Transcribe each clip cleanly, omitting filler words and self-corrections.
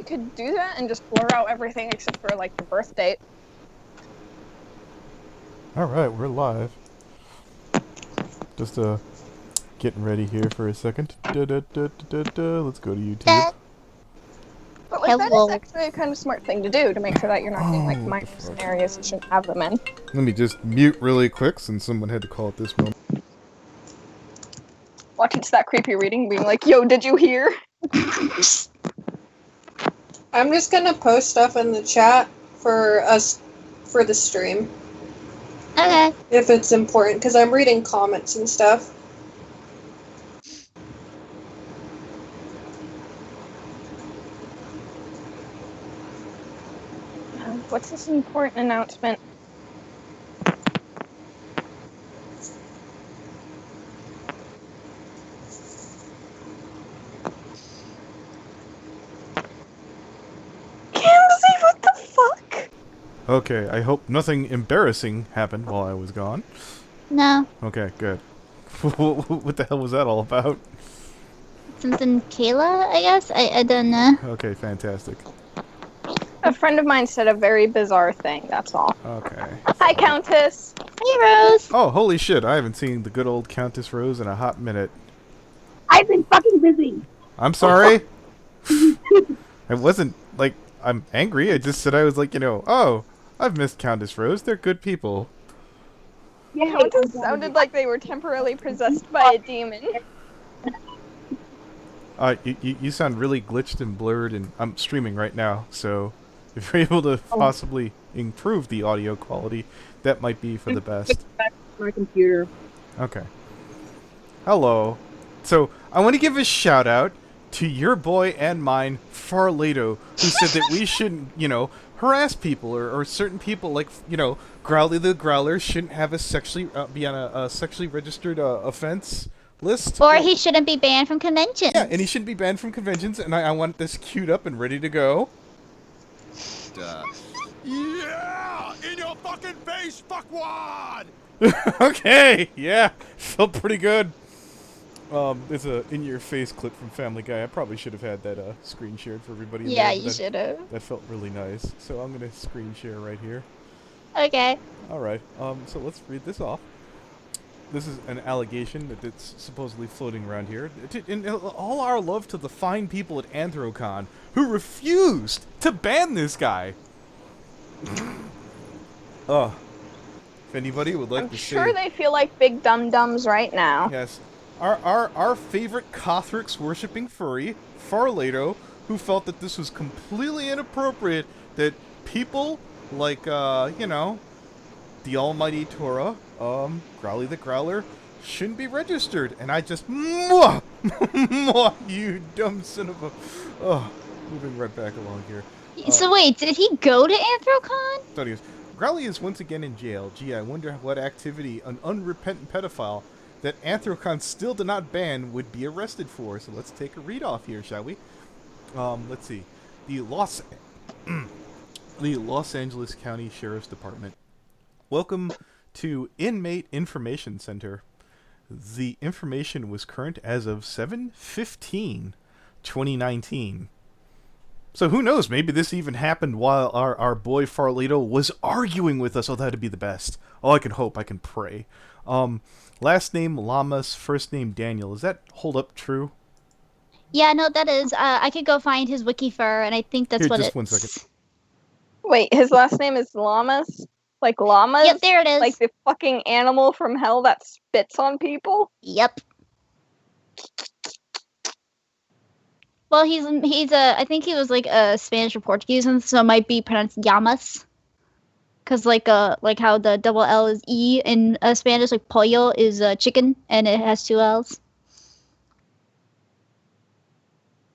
could do that and just blur out everything except for, like, the birth date. Alright, we're live. Just, getting ready here for a second. Let's go to YouTube. But, like, that is actually a kind of smart thing to do, to make sure that you're not getting, like, minor scenarios you shouldn't have them in. Let me just mute really quick, since someone had to call at this moment. Watch it's that creepy reading being like, yo, did you hear? I'm just gonna post stuff in the chat for us for the stream. Okay. If it's important, because I'm reading comments and stuff. What's this important announcement? Camsy, what the fuck? Okay, I hope nothing embarrassing happened while I was gone. No. Okay, good. What the hell was that all about? Something Kayla, I guess? I don't know. Okay, fantastic. A friend of mine said a very bizarre thing, that's all. Okay. Hi, Countess! Hey, Rose! Oh, holy shit, I haven't seen the good old Countess Rose in a hot minute. I've been fucking busy. I'm sorry? I wasn't, like, I'm angry. I just said I was like, you know, oh, I've missed Countess Rose. They're good people. Yeah, Countess sounded like they were temporarily possessed by a demon. You sound really glitched and blurred, and I'm streaming right now, so if you're able to possibly improve the audio quality, that might be for the best. Back to my computer. Okay. Hello. So, I want to give a shout out to your boy and mine, Farlato, who said that we shouldn't, you know, harass people or certain people, like, you know, Growley the Growler shouldn't have a sexually be on a sexually registered offense list. Or he shouldn't be banned from conventions. Yeah, and he shouldn't be banned from conventions, and I want this queued up and ready to go. Yeah! In your fucking face, fuckwad! Okay, yeah, felt pretty good. There's a in-your-face clip from Family Guy. I probably should have had that screen shared for everybody. Yeah, you should have. That felt really nice. So I'm gonna screen share right here. Okay. All right. So let's read this off. This is an allegation that's supposedly floating around here. In all our love to the fine people at Anthrocon who refused to ban this guy. If anybody would like I'm to sure say, they feel like big dum-dums right now. yes, our favorite Cothrix worshipping furry, Farlato, who felt that this was completely inappropriate, that people like you know, the almighty Torah, Growley the Growler, shouldn't be registered, and I just, mwah, mwah, you dumb son of a, moving right back along here. So wait, did he go to Anthrocon? Studies. Growley is once again in jail. Gee, I wonder what activity an unrepentant pedophile that Anthrocon still did not ban would be arrested for. So let's take a read off here, shall we? Let's see. The Los Angeles County Sheriff's Department. Welcome to Inmate Information Center. The information was current as of 7/15/2019. So who knows, maybe this even happened while our boy Farlato was arguing with us. Oh, that'd be the best. Oh, I can hope, I can pray. Last name Lamas, first name Daniel. Does that hold up true? Yeah, no, that is. I could go find his Wikifur, and I think that's Here, what just it's... 1 second. Wait, his last name is Llamas? Like llamas? Yep, there it is. Like the fucking animal from hell that spits on people? Yep. Well, he's I think he was like a Spanish or Portuguese, and so it might be pronounced llamas. Cause like how the double L is E in Spanish, like pollo is chicken, and it has 2 L's.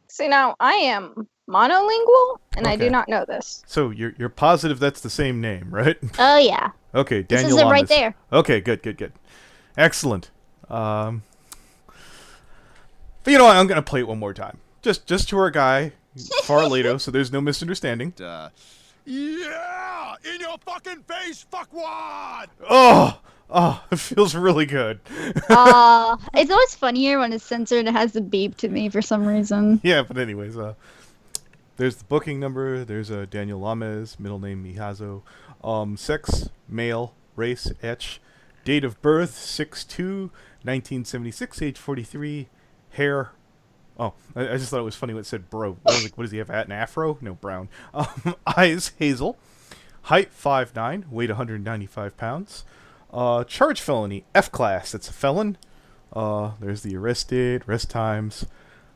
See, now, I am monolingual, and I Okay. do not know this. So you're positive that's the same name, right? Oh yeah. Okay, This Daniel is it right Lamas. there. Okay, good. Excellent. But you know what? I'm gonna play it one more time. Just to our guy, Farlato, so there's no misunderstanding. Yeah! In your fucking face, fuckwad! Oh, it feels really good. It's always funnier when it's censored and it has the beep to me for some reason. Yeah, but anyways, there's the booking number. There's Daniel Lames, middle name Mihazo. Sex, male. Race, etch. Date of birth, 6/2/1976, age 43. Hair. Oh, I just thought it was funny when it said bro. I was like, what does he have, an afro? No, brown. Eyes, hazel. Height, 5'9", weight 195 pounds. Charge felony, F-class. That's a felon. There's the arrest date, arrest times,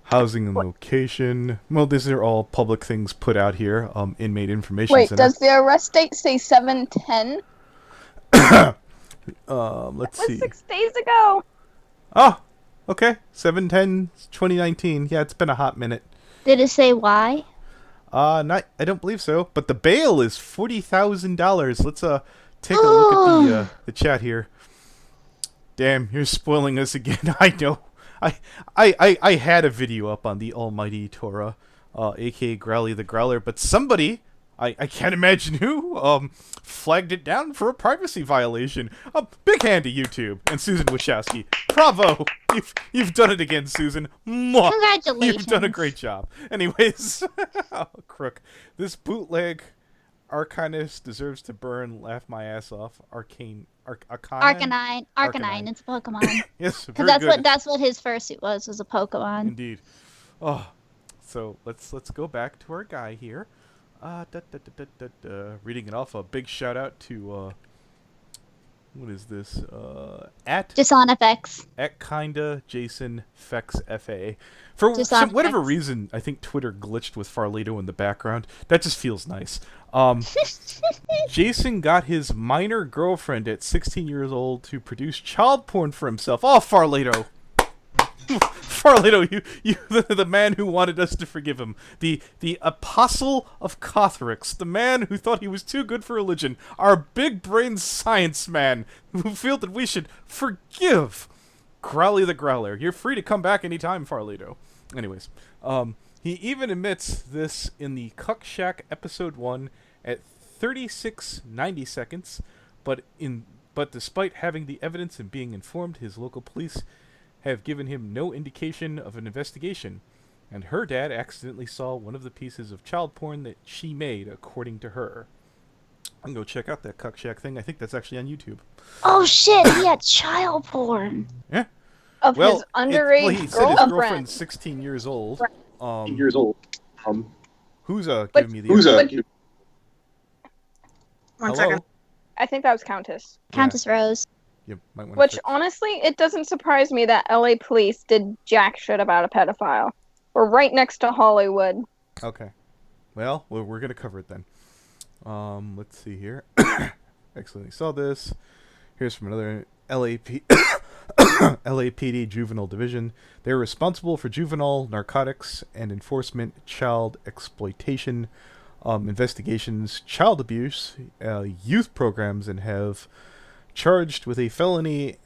housing and location. Well, these are all public things put out here. Inmate information Wait, center. does the arrest date say 7/10? Let's That was see. 6 days ago. Oh, okay. 7/10/2019. Yeah, it's been a hot minute. Did it say why? I don't believe so. But the bail is $40,000. Let's take a look at the chat here. Damn, you're spoiling us again. I know. I had a video up on the Almighty Torah, aka Growley the Growler, but somebody, I can't imagine who, flagged it down for a privacy violation. Big hand to YouTube and Susan Wachowski. Bravo! You've done it again, Susan. Mwah! Congratulations. You've done a great job. Anyways, oh, crook. This bootleg Arcanist deserves to burn. Laugh my ass off. Arcanine. Arcanine. It's a Pokemon. Yes, Because very good. that's what his first suit was a Pokemon. Indeed. Oh, so let's go back to our guy here. Reading it off. A big shout out to what is this? Just on FX. At kinda Jason Fex FA. For Just on whatever X. reason, I think Twitter glitched with Farleto in the background. That just feels nice. Jason got his minor girlfriend at 16 years old to produce child porn for himself. Oh, Farleto! Farleto, you the man who wanted us to forgive him. The apostle of Cothrix. The man who thought he was too good for religion. Our big-brained science man who felt that we should forgive Growley the Growler. You're free to come back anytime, Farleto. Anyways, he even admits this in the Cuck Shack episode 1 at 36:90 seconds, but despite having the evidence and being informed, his local police have given him no indication of an investigation, and her dad accidentally saw one of the pieces of child porn that she made, according to her. I can go check out that Cuck Shack thing. I think that's actually on YouTube. Oh shit, he had child porn. Yeah. Of Well, his underage he said his girlfriend. girlfriend's 16 years old. Who's But- giving me the One Hello? second. I think that was Countess. Countess Rose. You might want Which, honestly, it doesn't surprise me that LA police did jack shit about a pedophile. We're right next to Hollywood. Okay. Well, we're going to cover it then. Let's see here. Excellent. Saw this. Here's from another LAPD Juvenile Division. They're responsible for juvenile narcotics and enforcement, child exploitation, investigations, child abuse, youth programs, and have charged with a felony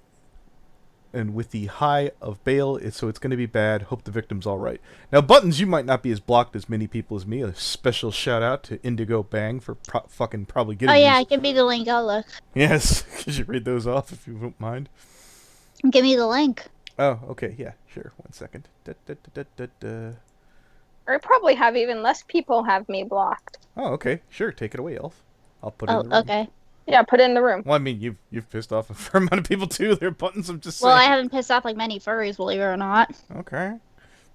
and with the high of bail, so it's going to be bad. Hope the victim's all right. Now, Buttons, you might not be as blocked as many people as me. A special shout out to Indigo Bang for probably getting Oh yeah, these. give me the link. I'll look. Yes, could you read those off if you don't mind? Give me the link. Oh, okay, yeah, sure. 1 second. Or probably have even less people have me blocked. Oh, okay, sure. Take it away, Elf. I'll put it in Oh, the room. okay. Yeah, put it in the room. Well, I mean, you've pissed off a fair amount of people too. They're Buttons. I'm just Well, I saying. haven't pissed off like many furries, believe it or not. Okay.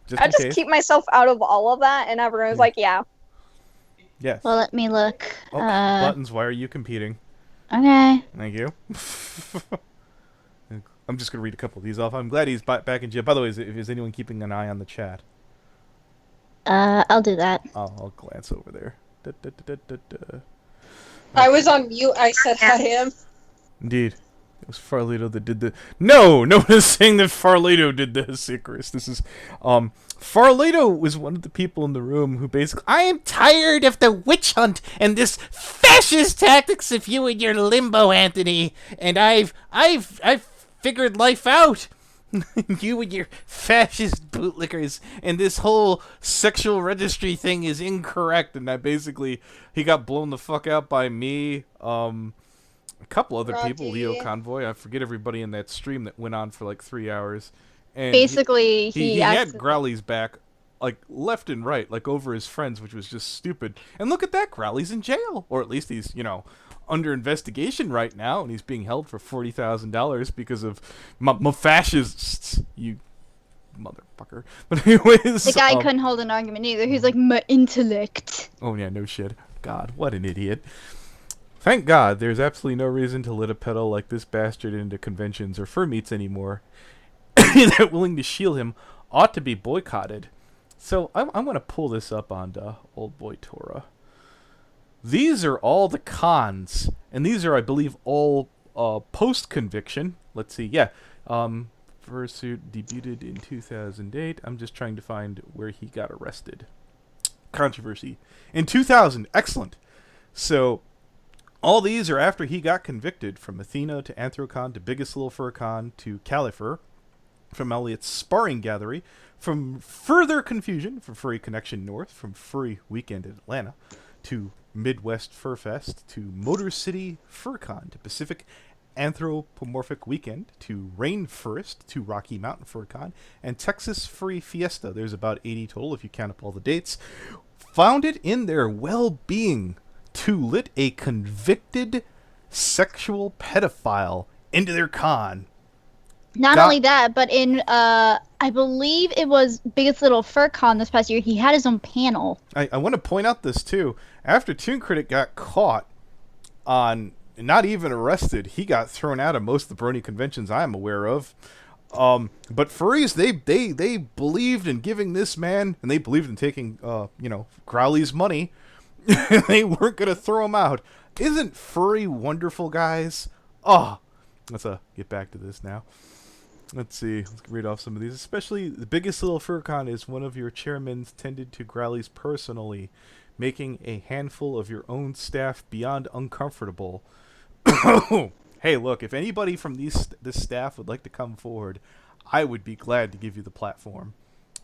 Just I in just case. keep myself out of all of that, and everyone's like, yeah. Yes. Well, let me look. Oh, Buttons, why are you competing? Okay. Thank you. I'm just going to read a couple of these off. I'm glad he's back in jail. By the way, is anyone keeping an eye on the chat? I'll do that. I'll glance over there. I was on mute. I said I am. Indeed. It was Farleto that did the... No one is saying that Farleto did this, Icarus. This is... Farleto was one of the people in the room who basically... I am tired of the witch hunt and this fascist tactics of you and your limbo, Anthony. And I've figured life out. You and your fascist bootlickers and this whole sexual registry thing is incorrect. And that basically, he got blown the fuck out by me, a couple other people, Rocky. Leo Convoy. I forget everybody in that stream that went on for like 3 hours. And Basically, he he had accident- Growley's back like left and right, like over his friends, which was just stupid. And look at that, Growley's in jail, or at least he's, you know, under investigation right now, and he's being held for $40,000 because of fascists. You motherfucker. But anyways, The guy couldn't hold an argument either. He's like, my intellect. oh yeah, no shit. God, what an idiot. Thank God, there's absolutely no reason to let a pedo like this bastard into conventions or fur meets anymore. That willing to shield him ought to be boycotted. So I'm going to pull this up onto Old Boy Torah. These are all the cons, and these are, I believe, all post-conviction. Let's see, yeah. Fursuit debuted in 2008. I'm just trying to find where he got arrested. Controversy. In 2000, excellent. So, all these are after he got convicted, from Athena to Anthrocon to Biggest Little Fur Con to Califer, from Elliot's Sparring Gallery, from Further Confusion, from Furry Connection North, from Furry Weekend in Atlanta, to Midwest Fur Fest, to Motor City FurCon, to Pacific Anthropomorphic Weekend, to Rainforest, to Rocky Mountain FurCon, and Texas Furry Fiesta. There's about 80 total if you count up all the dates. Founded in their well-being to let a convicted sexual pedophile into their con. Not only that, but in, I believe it was Biggest Little Fur Con this past year, he had his own panel. I want to point out this, too. After Toon Critic got caught on, not even arrested, he got thrown out of most of the brony conventions I am aware of. But furries, they believed in giving this man, and they believed in taking, Growley's money. They weren't going to throw him out. Isn't furry wonderful, guys? Oh, let's get back to this now. Let's see. Let's read off some of these. Especially the Biggest Little Fur Con is one of your chairmen tended to Growley's personally, making a handful of your own staff beyond uncomfortable. Hey, look, if anybody from this staff would like to come forward, I would be glad to give you the platform.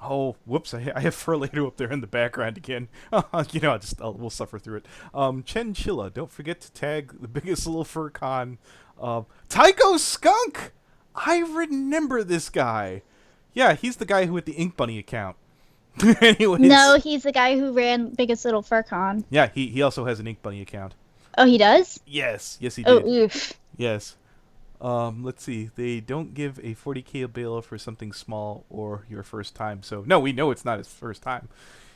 Oh, whoops, I have Furlato up there in the background again. We'll suffer through it. Chenchilla, don't forget to tag the Biggest Little Fur Con. Tycho Skunk! I remember this guy. Yeah, he's the guy who had the Ink Bunny account. Anyways. No, he's the guy who ran Biggest Little Fur Con. Yeah, he also has an Ink Bunny account. Oh, he does? Yes, he did. Oh, oof. Yes. Let's see. They don't give a 40K bail for something small or your first time. So, no, we know it's not his first time.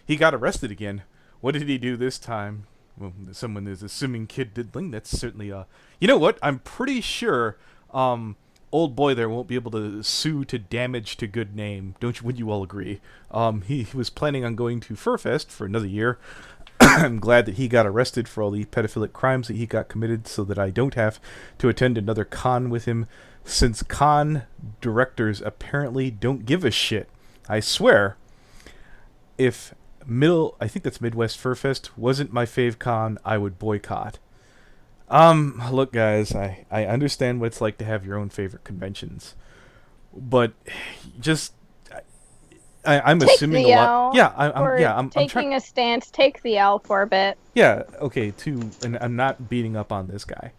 He got arrested again. What did he do this time? Well, someone is assuming kid diddling. That's certainly, You know what? I'm pretty sure, Old Boy there won't be able to sue to damage to good name. Would you all agree? He was planning on going to Furfest for another year. I'm glad that he got arrested for all the pedophilic crimes that he got committed so that I don't have to attend another con with him, since con directors apparently don't give a shit. I swear, if I think that's Midwest Furfest, wasn't my fave con, I would boycott. Look guys, I understand what it's like to have your own favorite conventions, but just I'm take assuming the a L, lot. Yeah, I'm taking a stance. Take the L for a bit. Yeah, okay. And I'm not beating up on this guy.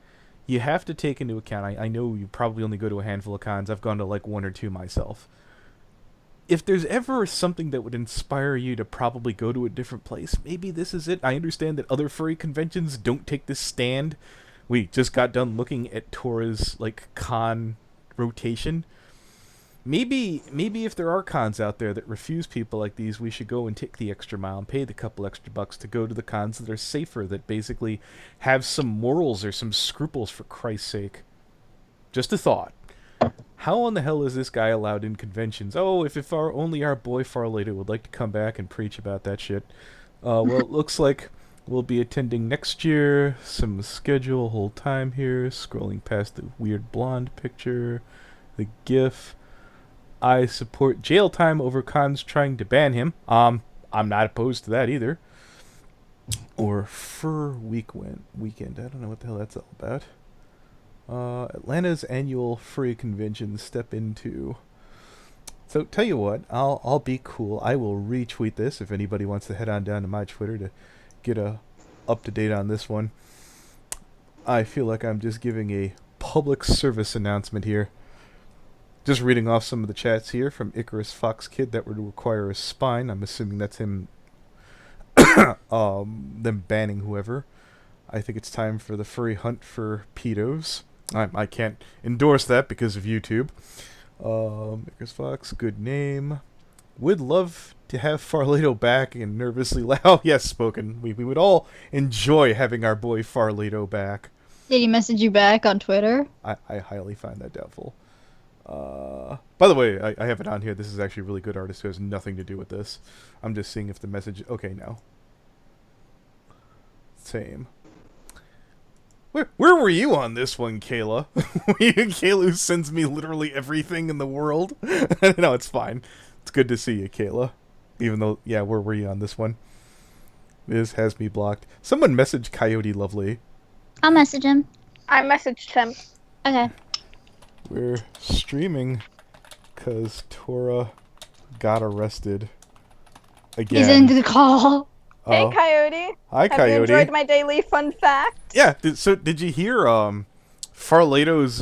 You have to take into account. I know you probably only go to a handful of cons. I've gone to like one or two myself. If there's ever something that would inspire you to probably go to a different place, maybe this is it. I understand that other furry conventions don't take this stand. We just got done looking at Tora's like con rotation. Maybe if there are cons out there that refuse people like these, we should go and take the extra mile and pay the couple extra bucks to go to the cons that are safer, that basically have some morals or some scruples, for Christ's sake. Just a thought. How in the hell is this guy allowed in conventions? Oh, if only our boy Farlater would like to come back and preach about that shit. Well, it looks like we'll be attending next year. Some schedule, hold time here. Scrolling past the weird blonde picture. The GIF. I support jail time over cons trying to ban him. I'm not opposed to that either. Or Fur Weekend. I don't know what the hell that's all about. Atlanta's annual furry convention step into. So tell you what, I'll be cool. I will retweet this if anybody wants to head on down to my Twitter to get up to date on this one. I feel like I'm just giving a public service announcement here. Just reading off some of the chats here from Icarus Fox Kid that would require a spine. I'm assuming that's him, them banning whoever. I think it's time for the furry hunt for pedos. I can't endorse that because of YouTube. Icarus Fox, good name. Would love to have Farledo back and nervously loud. Yes, spoken. We would all enjoy having our boy Farledo back. Did he message you back on Twitter? I highly find that doubtful. By the way, I have it on here. This is actually a really good artist who has nothing to do with this. I'm just seeing if the message... Okay, no. Same. Where were you on this one, Kayla? Kayla who sends me literally everything in the world. No, it's fine. It's good to see you, Kayla. Even though, yeah, where were you on this one? This has me blocked. Someone messaged Coyote Lovely. I'll message him. I messaged him. Okay. We're streaming because Tora got arrested again. He's in the call. Hey, Oh. Coyote. Hi, Have Coyote. you enjoyed my daily fun fact? Yeah, so did you hear Farledo's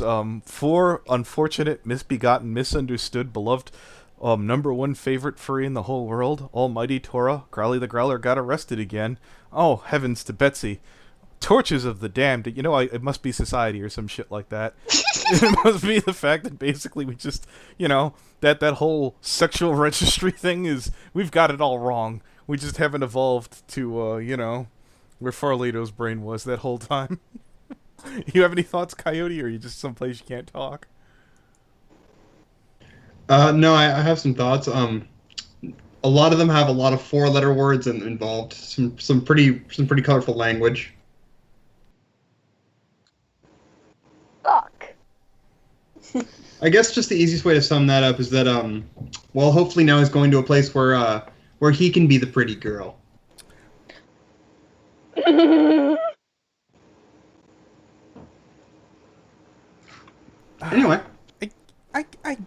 4 unfortunate, misbegotten, misunderstood, beloved, #1 favorite furry in the whole world, Almighty Tora, Growley the Growler, got arrested again. Oh, heavens to Betsy. Torches of the damned. You know, it must be society or some shit like that. It must be the fact that basically we just, you know, that whole sexual registry thing is, we've got it all wrong. We just haven't evolved to, you know, where Farledo's brain was that whole time. You have any thoughts, Coyote, or are you just someplace you can't talk? No, I have some thoughts. A lot of them have a lot of 4-letter words and involved some pretty colorful language. Fuck. I guess just the easiest way to sum that up is that well, hopefully now he's going to a place where he can be the pretty girl. Anyway.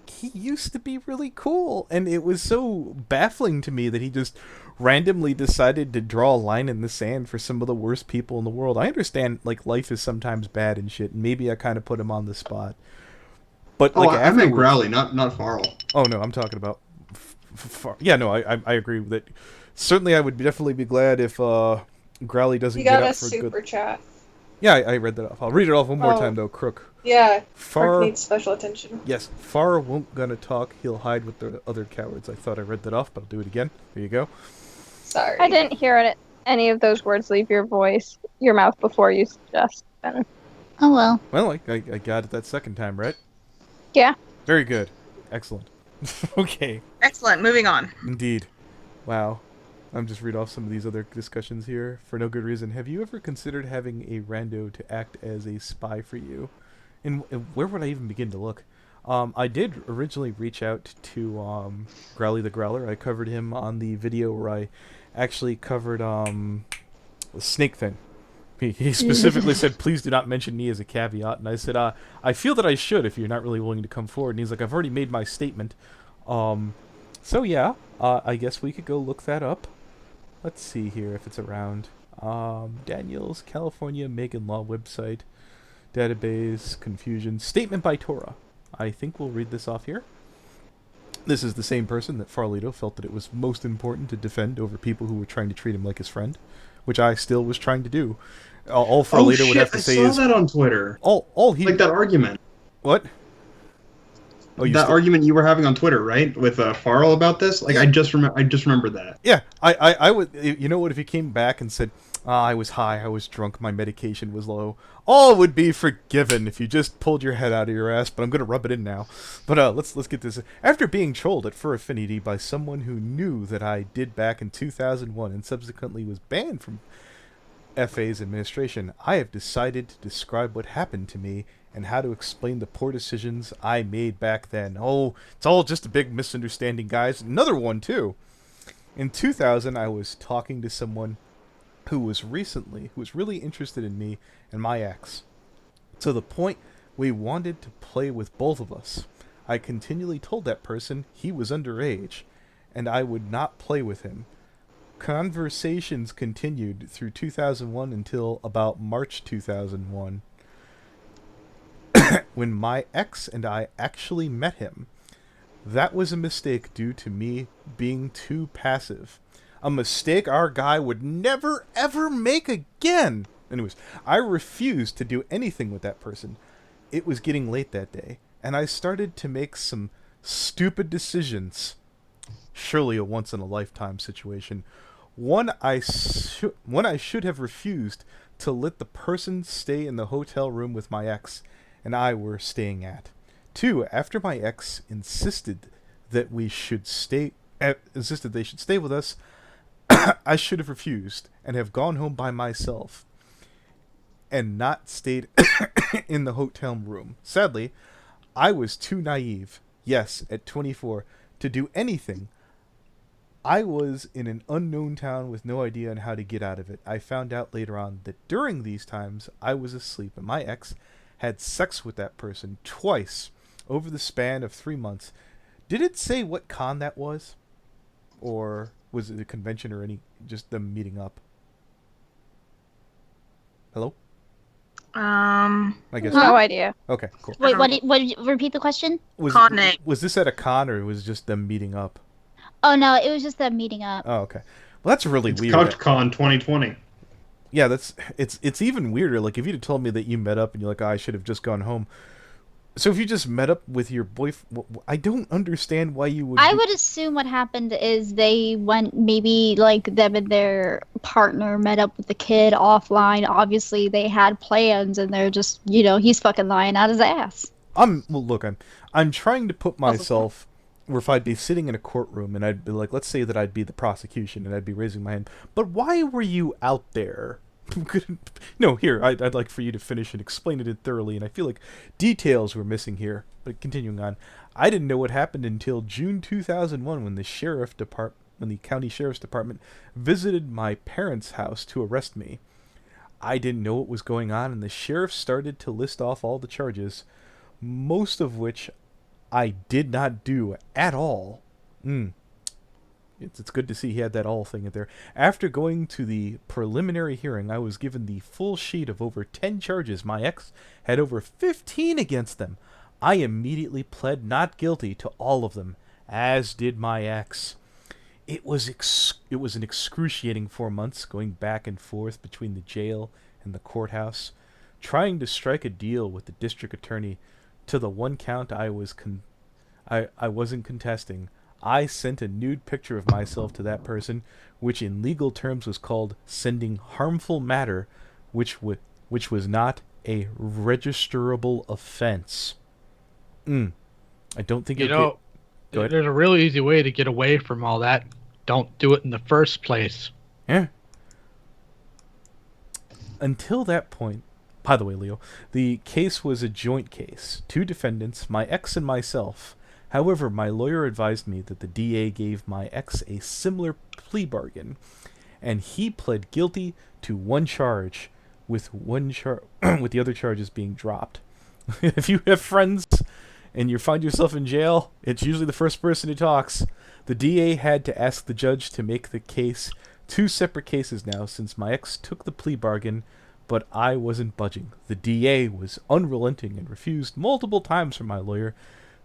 He used to be really cool, and it was so baffling to me that he just randomly decided to draw a line in the sand for some of the worst people in the world. I understand, like, life is sometimes bad and shit, and maybe I kind of put him on the spot. But, like, I meant Growley, not Farrell. Oh, no, I'm talking about... Yeah, no, I agree with it. Certainly, I would definitely be glad if Growley doesn't get up for a good... You got a super chat. Yeah, I read that off. I'll read it off one more time, though, Crook. Yeah, Far Crook needs special attention. Yes, Far won't gonna talk. He'll hide with the other cowards. I thought I read that off, but I'll do it again. There you go. Sorry. I didn't hear any of those words leave your mouth before you suggest. Oh well. Well, I got it that second time, right? Yeah. Very good. Excellent. Okay. Excellent. Moving on. Indeed. Wow. I'm just read off some of these other discussions here. For no good reason, have you ever considered having a rando to act as a spy for you? And where would I even begin to look? I did originally reach out to Growley the Growler. I covered him on the video where I actually covered the snake thing. He specifically said, please do not mention me as a caveat. And I said, I feel that I should if you're not really willing to come forward. And he's like, I've already made my statement. So yeah, I guess we could go look that up. Let's see here if it's around. Daniel's California Megan Law website. Database, confusion. Statement by Tora. I think we'll read this off here. This is the same person that Farledo felt that it was most important to defend over people who were trying to treat him like his friend, which I still was trying to do. All Farledo would have to say is... I saw that on Twitter. All he... Like that argument. What? Oh, that argument you were having on Twitter, right, with Farrell about this? Like, yeah. I just remember that. Yeah, I would. You know what? If he came back and said, "I was high, I was drunk, my medication was low," all would be forgiven if you just pulled your head out of your ass. But I'm gonna rub it in now. But let's get this. After being trolled at Fur Affinity by someone who knew that I did back in 2001 and subsequently was banned from FA's administration, I have decided to describe what happened to me and how to explain the poor decisions I made back then. Oh, it's all just a big misunderstanding, guys. Another one, too. In 2000, I was talking to someone who was really interested in me and my ex. To the point we wanted to play with both of us. I continually told that person he was underage, and I would not play with him. Conversations continued through 2001 until about March 2001. When my ex and I actually met him. That was a mistake due to me being too passive. A mistake our guy would never ever make again. Anyways, I refused to do anything with that person. It was getting late that day, and I started to make some stupid decisions. Surely a once-in-a-lifetime situation. One I should have refused to let the person stay in the hotel room with my ex and I were staying at. Two, after my ex insisted they should stay with us, I should have refused and have gone home by myself and not stayed in the hotel room. Sadly, I was too naive, yes, at 24, to do anything. I was in an unknown town with no idea on how to get out of it. I found out later on that during these times, I was asleep and my ex had sex with that person twice over the span of 3 months. Did it say what con that was? Or was it a convention or just them meeting up? Hello? I guess No idea. Okay, cool. Wait, repeat the question? Was this at a con or was it just them meeting up? Oh no, it was just them meeting up. Oh, okay. Well, that's really It's weird. CouchCon 2020. Yeah, it's even weirder. Like if you'd have told me that you met up and you're like, oh, I should have just gone home. So if you just met up with your boyfriend, I don't understand why you would. I would assume what happened is they went, maybe like them and their partner met up with the kid offline. Obviously, they had plans, and they're just, he's fucking lying out his ass. Look, I'm trying to put myself where if I'd be sitting in a courtroom and I'd be like, let's say that I'd be the prosecution and I'd be raising my hand, but why were you out there? No, here, I'd like for you to finish and explain it thoroughly, and I feel like details were missing here. But continuing on, I didn't know what happened until June 2001 when the county sheriff's department visited my parents' house to arrest me. I didn't know what was going on, and the sheriff started to list off all the charges, most of which I did not do at all. It's good to see he had that all thing in there. After going to the preliminary hearing, I was given the full sheet of over 10 charges. My ex had over 15 against them. I immediately pled not guilty to all of them, as did my ex. It was an excruciating 4 months going back and forth between the jail and the courthouse, trying to strike a deal with the district attorney to the one count I wasn't contesting. I sent a nude picture of myself to that person, which in legal terms was called sending harmful matter, which was not a registerable offense. I don't think Go ahead. There's a really easy way to get away from all that. Don't do it in the first place. Yeah. Until that point, by the way, Leo, the case was a joint case. 2 defendants, my ex and myself. However, my lawyer advised me that the DA gave my ex a similar plea bargain, and he pled guilty to one charge, with the other charges being dropped. If you have friends and you find yourself in jail, it's usually the first person who talks. The DA had to ask the judge to make the case 2 separate cases now, since my ex took the plea bargain, but I wasn't budging. The DA was unrelenting and refused multiple times from my lawyer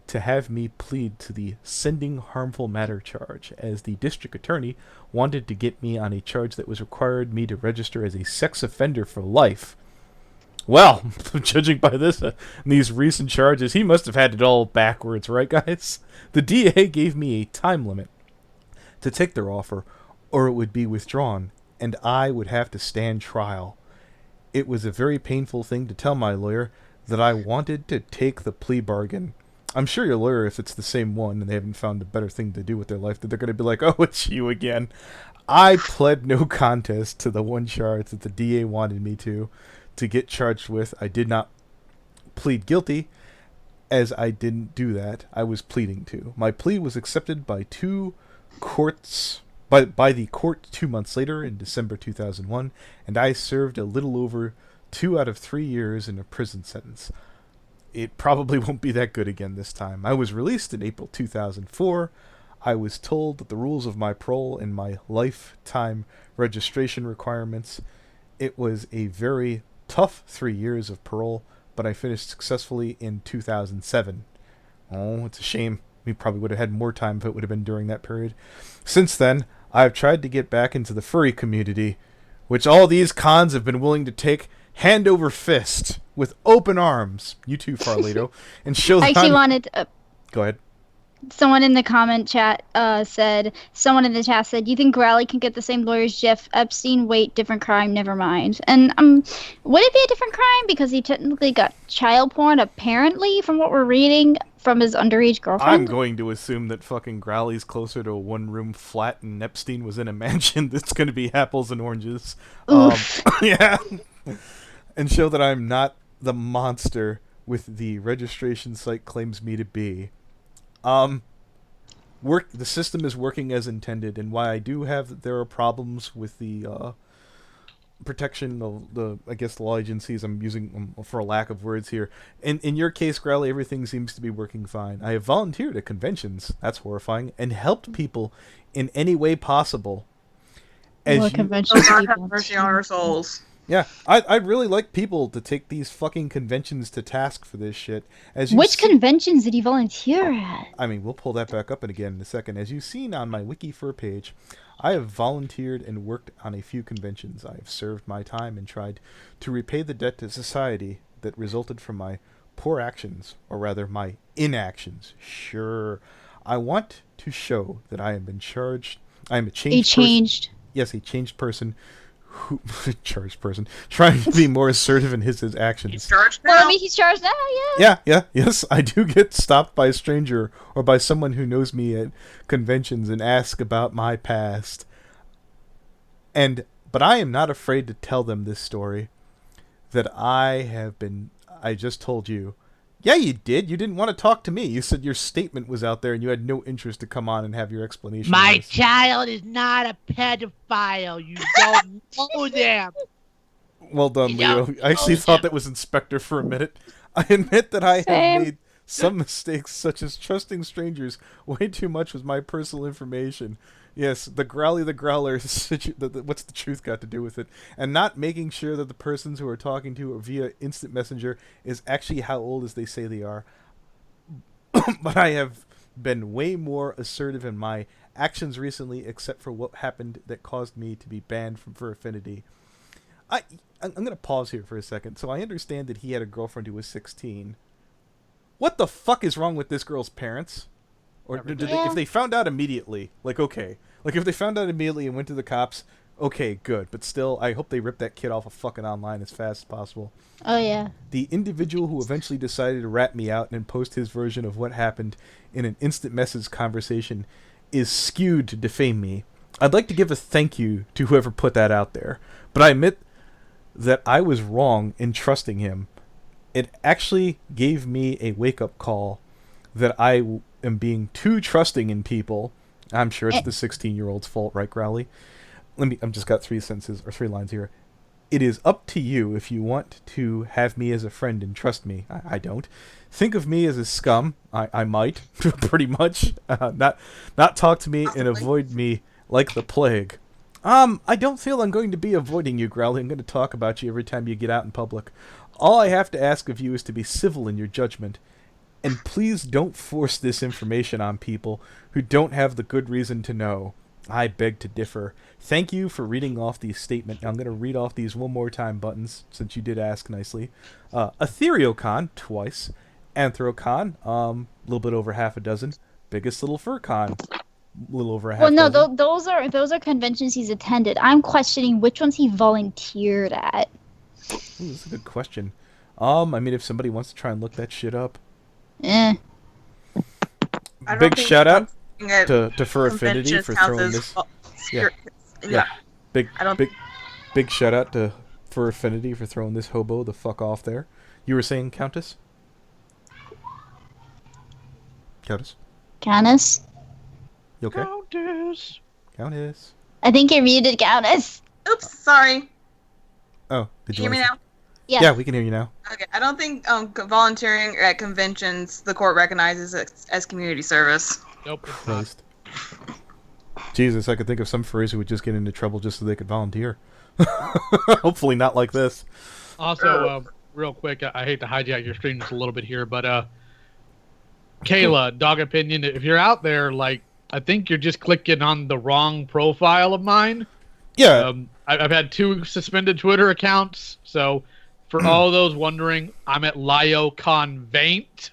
to have me plead to the sending harmful matter charge, as the district attorney wanted to get me on a charge that was required me to register as a sex offender for life. Well, judging by these recent charges, he must have had it all backwards, right, guys? The DA gave me a time limit to take their offer, or it would be withdrawn, and I would have to stand trial. It was a very painful thing to tell my lawyer that I wanted to take the plea bargain. I'm sure your lawyer, if it's the same one and they haven't found a better thing to do with their life, that they're going to be like, oh, it's you again. I pled no contest to the one charge that the DA wanted me to get charged with. I did not plead guilty, as I didn't do that. I was pleading to. My plea was accepted by the court 2 months later in December 2001, and I served a little over 2 out of 3 years in a prison sentence. It probably won't be that good again this time. I was released in April 2004. I was told that the rules of my parole and my lifetime registration requirements. It was a very tough 3 years of parole, but I finished successfully in 2007. Oh, it's a shame. we probably would have had more time if it would have been during that period. Since then, I've tried to get back into the furry community, which all these cons have been willing to take hand over fist with open arms. You too, Farleto, and show I that actually I'm... wanted. Go ahead. Someone in the comment chat someone in the chat said, you think Growley can get the same lawyer as Jeff Epstein? Wait, different crime, never mind. And would it be a different crime because he technically got child porn, apparently, from what we're reading, from his underage girlfriend? I'm going to assume that fucking Growley's closer to a one-room flat and Epstein was in a mansion. That's going to be apples and oranges. Yeah. And show that I'm not the monster with the registration site claims me to be. The system is working as intended, and why I do have there are problems with the protection of the law agencies. I'm using for a lack of words here. In your case, Growley, everything seems to be working fine. I have volunteered at conventions. That's horrifying, and helped people in any way possible. Conventions God have mercy on our souls. Yeah, I'd really like people to take these fucking conventions to task for this shit. Which conventions did he volunteer at? I mean, we'll pull that back up again in a second. As you've seen on my WikiFur page, I have volunteered and worked on a few conventions. I have served my time and tried to repay the debt to society that resulted from my poor actions, or rather my inactions. Sure, I want to show that I have been charged. I am a changed person. Yes, a changed person. Charged person trying to be more assertive in his actions. He's charged now. Well, I mean, he's charged now, yeah. Yes, I do get stopped by a stranger or by someone who knows me at conventions and ask about my past. But I am not afraid to tell them this story that I just told you. Yeah, you did. You didn't want to talk to me. You said your statement was out there and you had no interest to come on and have your explanation. My child is not a pedophile. You don't know them. Well done, Leo. I actually thought that was Inspector for a minute. I admit that I have made some mistakes, such as trusting strangers way too much with my personal information. Yes, the Growley the Growler, what's the truth got to do with it? And not making sure that the persons who are talking to via instant messenger is actually how old as they say they are. But I have been way more assertive in my actions recently, except for what happened that caused me to be banned from Fur Affinity. I'm going to pause here for a second. So I understand that he had a girlfriend who was 16. What the fuck is wrong with this girl's parents? Or if they found out immediately, okay. If they found out immediately and went to the cops, okay, good. But still, I hope they rip that kid off of fucking online as fast as possible. Oh, yeah. The individual who eventually decided to rat me out and post his version of what happened in an instant message conversation is skewed to defame me. I'd like to give a thank you to whoever put that out there. But I admit that I was wrong in trusting him. It actually gave me a wake-up call that I am being too trusting in people. I'm sure it's the 16-year-old's fault, right, Growley? I've just got 3 lines here. It is up to you if you want to have me as a friend and trust me. I don't. Think of me as a scum. I might, pretty much. Not talk to me and avoid me like the plague. I don't feel I'm going to be avoiding you, Growley. I'm going to talk about you every time you get out in public. All I have to ask of you is to be civil in your judgment. And please don't force this information on people who don't have the good reason to know. I beg to differ. Thank you for reading off the statement. Now I'm going to read off these one more time, Buttons, since you did ask nicely. Ethereocon, twice. Anthrocon, a little bit over half a dozen. Biggest Little Fur Con, a little over a half dozen. Well, no, those are conventions he's attended. I'm questioning which ones he volunteered at. Ooh, that's a good question. I mean, if somebody wants to try and look that shit up. Big shout out to Fur Affinity for throwing this. Big shout out to Fur Affinity for throwing this hobo the fuck off there. You were saying, Countess? Countess? You okay? Countess. I think you're muted, Countess. Oops, sorry. Oh, did you hear me now? Yeah, we can hear you now. Okay, I don't think volunteering at conventions the court recognizes as community service. Nope. Christ. Jesus, I could think of some furries who would just get into trouble just so they could volunteer. Hopefully not like this. Also, real quick, I hate to hijack your stream just a little bit here, but Kayla, dog opinion. If you're out there, like, I think you're just clicking on the wrong profile of mine. Yeah. I've had 2 suspended Twitter accounts. So, for all those wondering, I'm at LioConvaint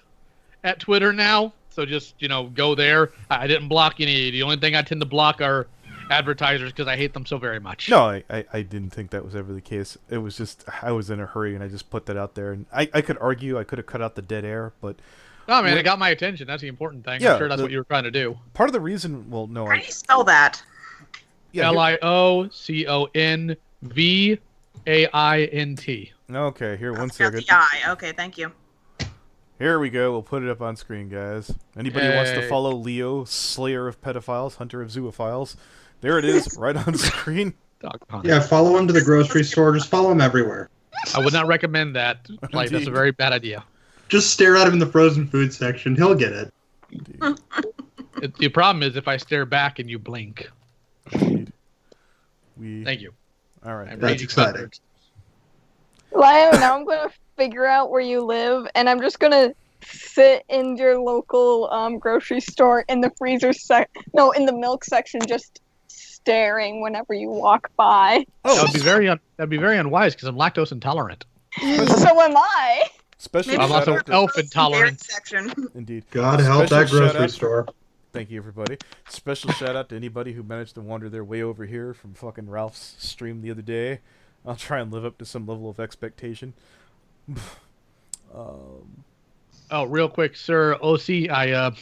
at Twitter now. So just, go there. I didn't block any. The only thing I tend to block are advertisers because I hate them so very much. No, I didn't think that was ever the case. It was just I was in a hurry and I just put that out there. And I could argue I could have cut out the dead air, but... Oh, man, it got my attention. That's the important thing. Yeah, I'm sure that's what you were trying to do. Part of the reason... Well, no, How do you spell that? Yeah, LIOCONVAINT. Okay, here, one Got second. the I. Okay, thank you. Here we go. We'll put it up on screen, guys. Anybody who wants to follow Leo, Slayer of Pedophiles, Hunter of Zoophiles, there it is, right on screen. Yeah, follow him to the grocery store. Just follow him everywhere. I would not recommend that. Like, that's a very bad idea. Just stare at him in the frozen food section. He'll get it. The problem is if I stare back and you blink. Indeed. Thank you. All right. That's exciting. Lio, now I'm going to figure out where you live, and I'm just going to sit in your local grocery store in the in the milk section, just staring whenever you walk by. Oh, that'd be very unwise because I'm lactose intolerant. So am I. Special I'm also shout out elf intolerant. Section. Indeed. God help that Special shout grocery out- store. Thank you, everybody. Special shout out to anybody who managed to wander their way over here from fucking Ralph's stream the other day. I'll try and live up to some level of expectation. Oh, real quick, sir. OC, I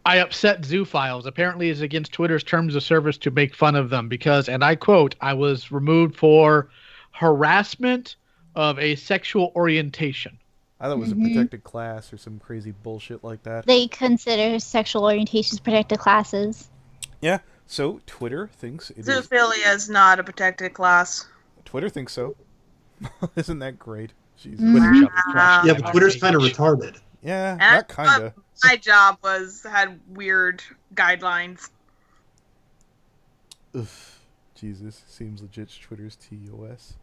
upset zoophiles. Apparently, it's against Twitter's terms of service to make fun of them because, and I quote, I was removed for harassment of a sexual orientation. I thought it was a protected class or some crazy bullshit like that. They consider sexual orientations protected classes. Yeah, so Twitter thinks it is. Zoophilia is not a protected class. Twitter thinks so. Isn't that great? Jesus. Wow. Yeah, but Twitter's kind of retarded. Yeah, And not kinda. My job had weird guidelines. Ugh, Jesus, seems legit. Twitter's TOS.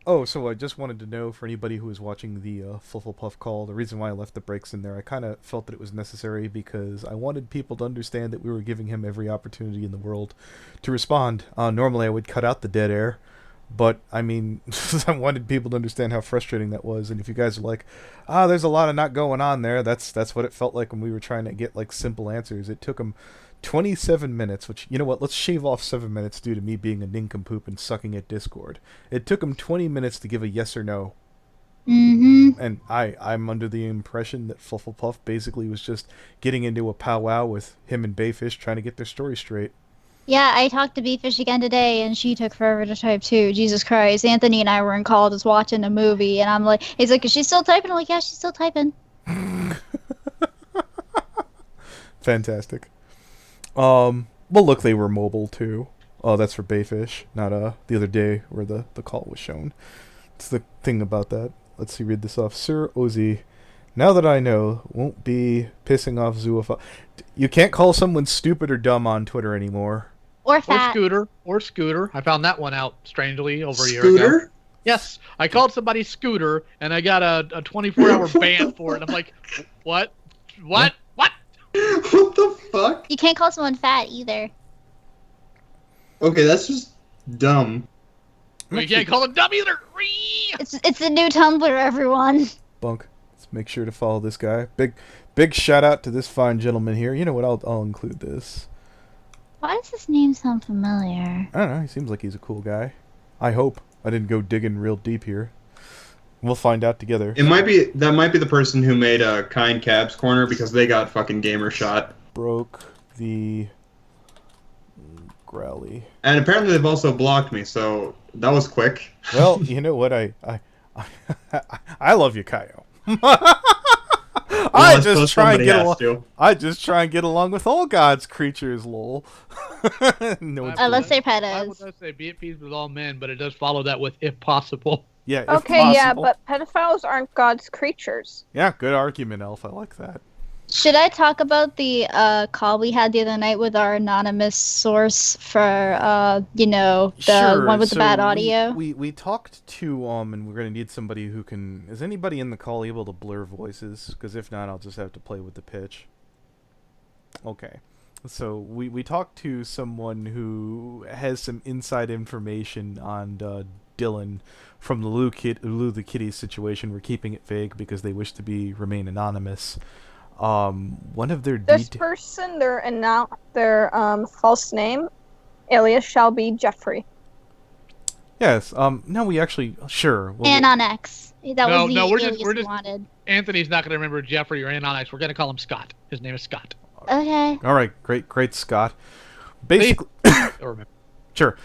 Oh, so I just wanted to know for anybody who was watching the Flufflepuff call, the reason why I left the breaks in there, I kind of felt that it was necessary because I wanted people to understand that we were giving him every opportunity in the world to respond. Normally I would cut out the dead air, but I mean, I wanted people to understand how frustrating that was. And if you guys are like, there's a lot of not going on there, that's what it felt like when we were trying to get like simple answers. It took him 27 minutes, which, you know what, let's shave off 7 minutes due to me being a nincompoop and sucking at Discord. It took him 20 minutes to give a yes or no. And I'm under the impression that Flufflepuff basically was just getting into a powwow with him and Bayfish trying to get their story straight. Yeah, I talked to Beefish again today, and she took forever to type too. Jesus Christ. Anthony and I were in call just watching a movie, and I'm like, he's like, is she still typing? I'm like, yeah, she's still typing. Fantastic. Well, look, they were mobile too. Oh, that's for Bayfish, not the other day where the call was shown. It's the thing about that. Let's see, read this off. Sir Ozzy, now that I know, won't be pissing off Zoophile. You can't call someone stupid or dumb on Twitter anymore. Or fat. Or Scooter. I found that one out strangely over a year Scooter? ago. Yes, I called somebody Scooter, and I got a 24-hour ban for it. I'm like, what? What? What? What the fuck? You can't call someone fat either. Okay, that's just dumb. You can't call them dumb either. It's the new Tumblr, everyone. Bunk. Let's make sure to follow this guy. Big shout out to this fine gentleman here. You know what? I'll include this. Why does this name sound familiar? I don't know. He seems like he's a cool guy. I hope. I didn't go digging real deep here. We'll find out together. That might be the person who made a Kind Cabs Corner because they got fucking gamer shot. Broke the Growley. And apparently they've also blocked me, so that was quick. Well, you know what? I love you, Kaio. I just try and get along with all God's creatures, lol. No, Unless they're I would pedos. say be at peace with all men, but it does follow that with if possible. Yeah. If Okay, yeah, possible. but pedophiles aren't God's creatures. Yeah, good argument, Elf. I like that. Should I talk about the call we had the other night with our anonymous source for the Sure. one with the bad So audio? we talked to and we're gonna need somebody who can. Is anybody in the call able to blur voices? Because if not, I'll just have to play with the pitch. Okay. So we talked to someone who has some inside information on Dylan from the Lou the Kitty situation. We're keeping it vague because they wish to remain anonymous. One of their This person, their false name, alias shall be Jeffrey. Yes. No, we actually sure. And on X. That No, was the no, alias we're we just wanted. Anthony's not going to remember Jeffrey or Anonix. We're going to call him Scott. His name is Scott. Okay. All right. Great, Scott. Basically, sure.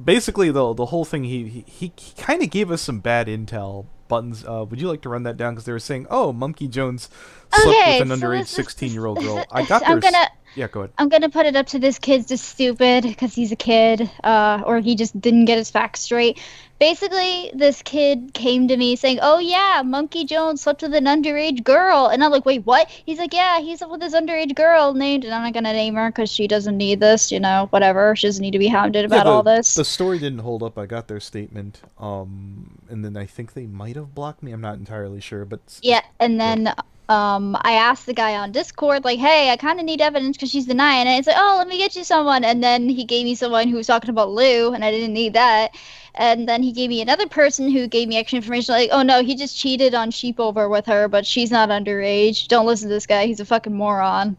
Basically, the whole thing he kind of gave us some bad intel. Buttons. Would you like to run that down? Because they were saying, "Oh, Monkey Jones slept with an underage 16-year-old girl." I got there. Yeah, go ahead. I'm gonna put it up to this kid's just stupid because he's a kid, or he just didn't get his facts straight. Basically, this kid came to me saying, "Oh yeah, Monkey Jones slept with an underage girl," and I'm like, "Wait, what?" He's like, "Yeah, he slept with this underage girl named," and I'm not gonna name her because she doesn't need this, whatever. She doesn't need to be hounded about all this. The story didn't hold up. I got their statement, and then I think they might have blocked me. I'm not entirely sure, but yeah, and then. I asked the guy on Discord, like, hey, I kind of need evidence because she's denying it. It's like, oh, let me get you someone. And then he gave me someone who was talking about Lou, and I didn't need that. And then he gave me another person who gave me extra information, like, oh, no, he just cheated on Sheepover with her, but she's not underage. Don't listen to this guy. He's a fucking moron.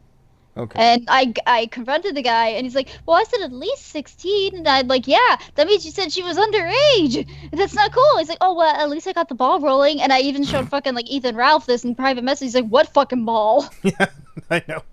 Okay. And I confronted the guy, and he's like, well, I said at least 16. And I'm like, yeah, that means you said she was underage. That's not cool. He's like, oh, well, at least I got the ball rolling. And I even showed fucking, like, Ethan Ralph this in private message. He's like, what fucking ball? Yeah, I know.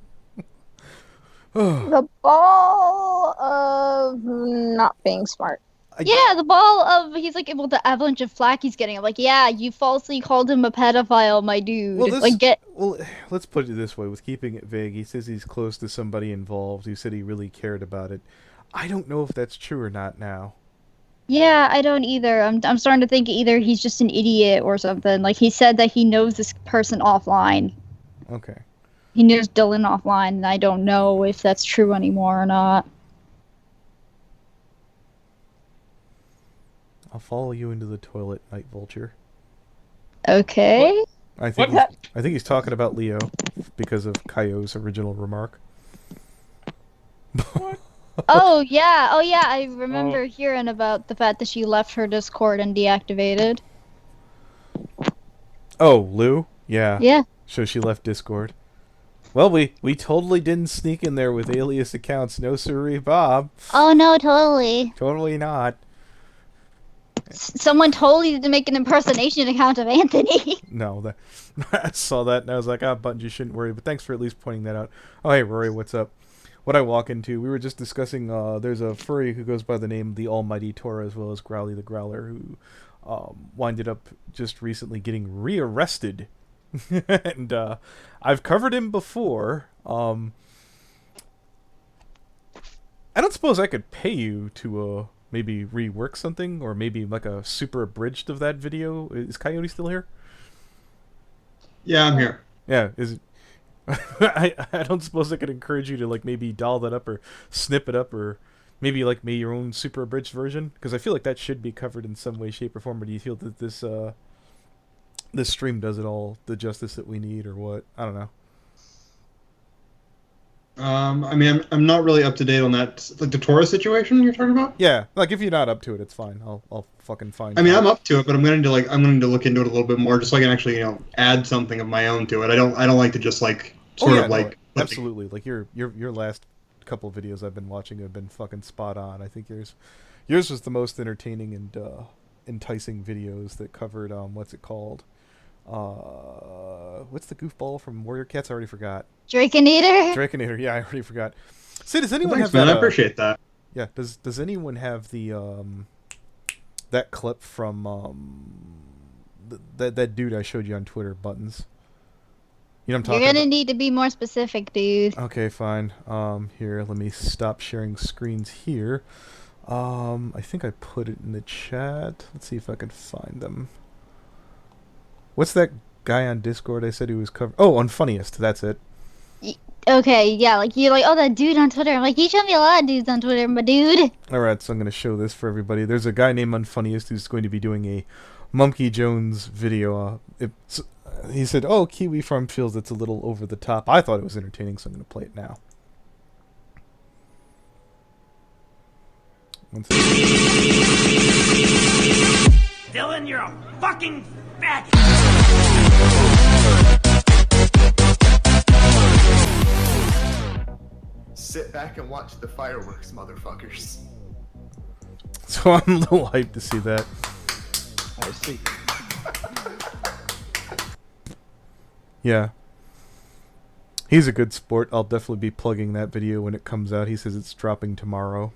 The ball of not being smart. Yeah, the ball of, he's like, well, the avalanche of flack he's getting. I'm like, yeah, you falsely called him a pedophile, my dude. Well, let's put it this way. With keeping it vague, he says he's close to somebody involved who said he really cared about it. I don't know if that's true or not now. Yeah, I don't either. I'm starting to think either he's just an idiot or something. Like, he said that he knows this person offline. Okay. He knows Dylan offline, and I don't know if that's true anymore or not. I'll follow you into the toilet, Night Vulture. Okay. I think he's talking about Leo because of Kaio's original remark. Oh yeah, I remember hearing about the fact that she left her Discord and deactivated. Oh, Lou? Yeah. Yeah. So she left Discord. Well, we totally didn't sneak in there with alias accounts. No siree, Bob. Oh no, totally. Totally not. Someone totally did make an impersonation account of Anthony. No, I saw that and I was like, Buttons, you shouldn't worry. But thanks for at least pointing that out. Oh, hey, Rory, what's up? What I walk into, we were just discussing, there's a furry who goes by the name the Almighty Tora, as well as Growley the Growler, who winded up just recently getting rearrested. And I've covered him before. I don't suppose I could pay you to maybe rework something, or maybe like a super abridged of that video. Is Coyote still here? Yeah, I'm here. Yeah, is it? I don't suppose I could encourage you to like maybe doll that up or snip it up, or maybe like make your own super abridged version, because I feel like that should be covered in some way, shape, or form. Or do you feel that this stream does it all the justice that we need, or what? I don't know. I mean, I'm not really up to date on that, like the Torah situation you're talking about. Yeah, like if you're not up to it, it's fine. I'll fucking find. I mean, I'm up to it, but I'm going to look into it a little bit more, just so I can actually add something of my own to it. I don't like to just like sort of like absolutely like your last couple of videos I've been watching have been fucking spot on. I think yours was the most entertaining and enticing videos that covered what's it called? What's the goofball from Warrior Cats? I already forgot. Draconator, yeah, I already forgot. Sid, does anyone have man, that? I appreciate that. Yeah, does anyone have the that clip from that dude I showed you on Twitter, Buttons? You know what I'm talking You're gonna about? need to be more specific, dude. Okay, fine. Here, let me stop sharing screens here. I think I put it in the chat. Let's see if I can find them. What's that guy on Discord I said he was covered? Oh, on Funniest. That's it. Okay, yeah, like you're like, oh, that dude on Twitter. I'm like, you showed me a lot of dudes on Twitter, my dude. Alright, so I'm going to show this for everybody. There's a guy named Unfunniest who's going to be doing a Monkey Jones video. He said, oh, Kiwi Farm feels it's a little over the top. I thought it was entertaining, so I'm going to play it now. One second. Dylan, you're a fucking faggot! Sit back and watch the fireworks, motherfuckers. So I'm a little hyped to see that. I see. Yeah. He's a good sport. I'll definitely be plugging that video when it comes out. He says it's dropping tomorrow.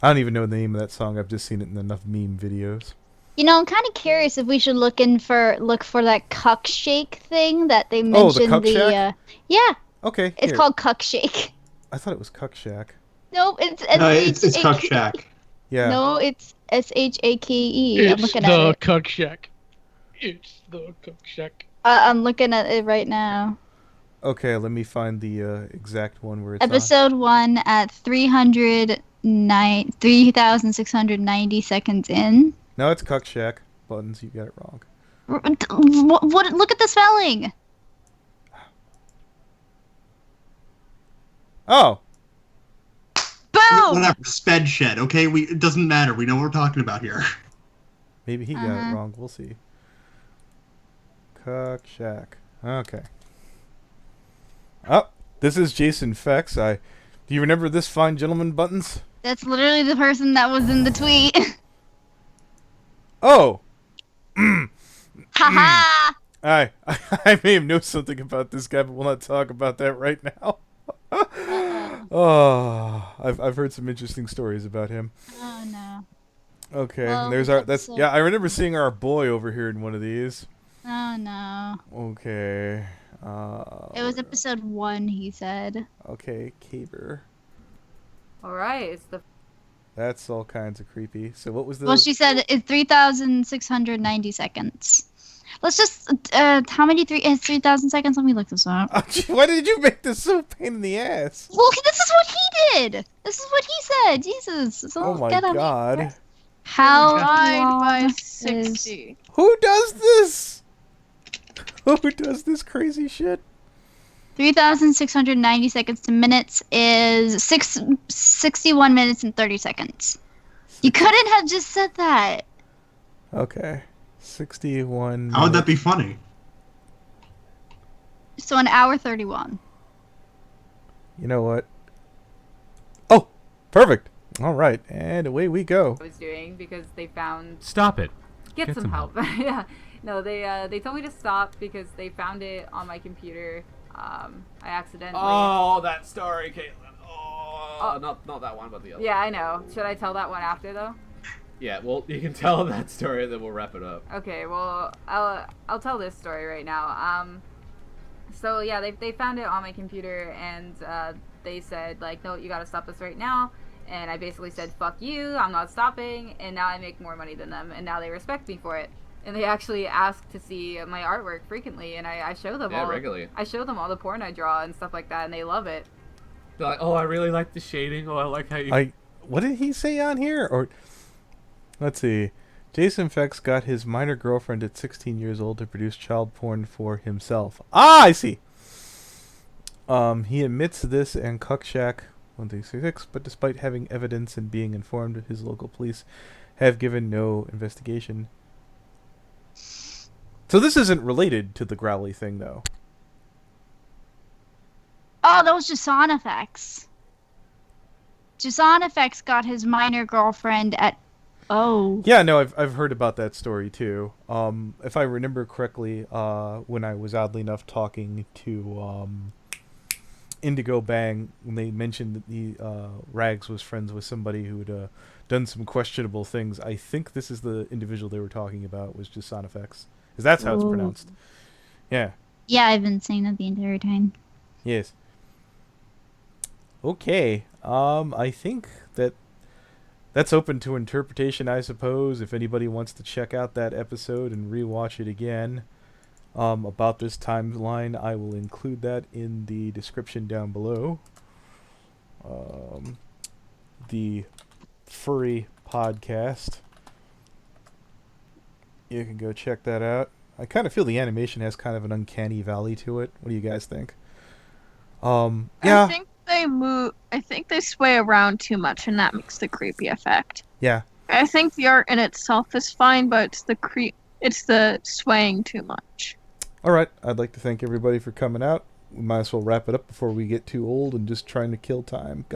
I don't even know the name of that song. I've just seen it in enough meme videos. You know, I'm kind of curious if we should look for that cuck shake thing that they mentioned. Oh, the Cuck Shack? Yeah. Okay. It's called Cuck Shake. I thought it was Cuck Shack. Nope, it's Cuck Shack. Yeah. No, it's SHAKE. I'm It's looking the at it. Cuck Shack. It's the Cuck Shack. I'm looking at it right now. Okay, let me find the exact one where it's Episode 1 at 3,690 seconds in. No, it's Cuck Shack. Buttons, you got it wrong. What? Look at the spelling. Oh. Boom! Whatever. Sped shed. Okay, it doesn't matter. We know what we're talking about here. Maybe he got it wrong. We'll see. Cuck Shack. Okay. Oh, this is Jason Fex. Do you remember this fine gentleman, Buttons? That's literally the person that was in the tweet. Oh. Haha. I may have known something about this guy, but we'll not talk about that right now. Oh, I've heard some interesting stories about him. Oh no. Okay, Well, and there's yeah, I remember seeing our boy over here in one of these. Oh no. Okay. It was episode 1, he said. Okay, Caber. Alright, it's the... That's all kinds of creepy. So what was the... Well, she said it's 3,690 seconds. Let's just, how many it's 3,000 seconds? Let me look this up. Why did you make this so pain in the ass? Well, this is what he did! This is what he said! Jesus! So Oh my get him. god. How Divide by long 60. Who does this? Who does this crazy shit? 3,690 seconds to minutes is 61 minutes and 30 seconds. You couldn't have just said that. Okay. 61. How would that be funny? So an hour 31. You know what? Oh, perfect. All right, and away we go. I was doing because they found... Stop it. Get some help. Yeah. No, they told me to stop because they found it on my computer. I accidentally... Oh, that story, Caitlin. Oh, not that one, but the other. Yeah, I know. Should I tell that one after, though? Yeah, well, you can tell that story, then we'll wrap it up. Okay, well, I'll tell this story right now. So yeah, they found it on my computer, and they said, like, no, you gotta stop this right now. And I basically said, fuck you, I'm not stopping, and now I make more money than them, and now they respect me for it. And they actually ask to see my artwork frequently, and I show them all regularly. I show them all the porn I draw and stuff like that, and they love it. They're like, oh, I really like the shading. Oh, I like how you... What did he say on here? Or let's see. Jason Fex got his minor girlfriend at 16 years old to produce child porn for himself. Ah, I see. He admits this and Cuck Shack 1366, but despite having evidence and being informed, his local police have given no investigation. So this isn't related to the Growley thing, though. Oh, that was Jason Effects. Jason Effects got his minor girlfriend at... Oh. Yeah, no, I've heard about that story, too. If I remember correctly, when I was oddly enough talking to Indigo Bang, when they mentioned that the Rags was friends with somebody who had done some questionable things, I think this is the individual they were talking about, was Jason Effects. Because that's how it's pronounced. Yeah. Yeah, I've been saying that the entire time. Yes. Okay. I think that's open to interpretation, I suppose. If anybody wants to check out that episode and rewatch it again, about this timeline. I will include that in the description down below. The Furry podcast. You can go check that out. I kind of feel the animation has kind of an uncanny valley to it. What do you guys think? Yeah. I think they move. I think they sway around too much, and that makes the creepy effect. Yeah. I think the art in itself is fine, but it's the swaying too much. All right. I'd like to thank everybody for coming out. We might as well wrap it up before we get too old and just trying to kill time.